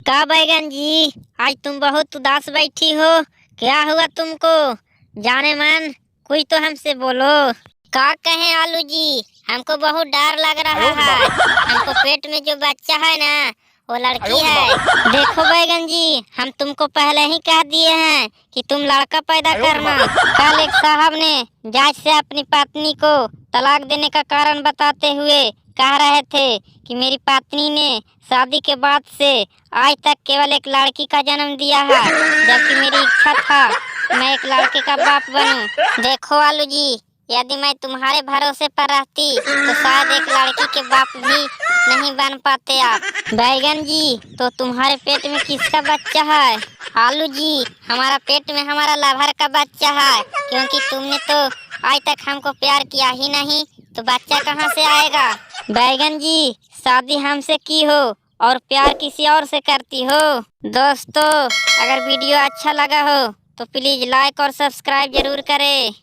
का बैगन जी, आज तुम बहुत उदास बैठी हो। क्या हुआ तुमको? जाने मन, कोई तो हमसे बोलो। का कहें आलू जी, हमको बहुत डर लग रहा है। हमको पेट में जो बच्चा है ना, वो लड़की है। देखो बैगन जी, हम तुमको पहले ही कह दिए हैं कि तुम लड़का पैदा करना। कल एक साहब ने जज से अपनी पत्नी को तलाक देने का कारण बताते हुए कह रहे थे कि मेरी पत्नी ने शादी के बाद से आज तक केवल एक लड़की का जन्म दिया है, जबकि मेरी इच्छा था मैं एक लड़के का बाप बनूं। देखो आलू जी, यदि मैं तुम्हारे भरोसे पर रहती तो शायद एक लड़की के बाप भी नहीं बन पाते आप। बैगन जी, तो तुम्हारे पेट में किसका बच्चा है? आलू जी, हमारा पेट में हमारा लाभर का बच्चा है, क्योंकि तुमने तो आज तक हमको प्यार किया ही नहीं, तो बच्चा कहाँ से आएगा? बैगन जी, शादी हमसे की हो और प्यार किसी और से करती हो। दोस्तों, अगर वीडियो अच्छा लगा हो तो प्लीज लाइक और सब्सक्राइब जरूर करें।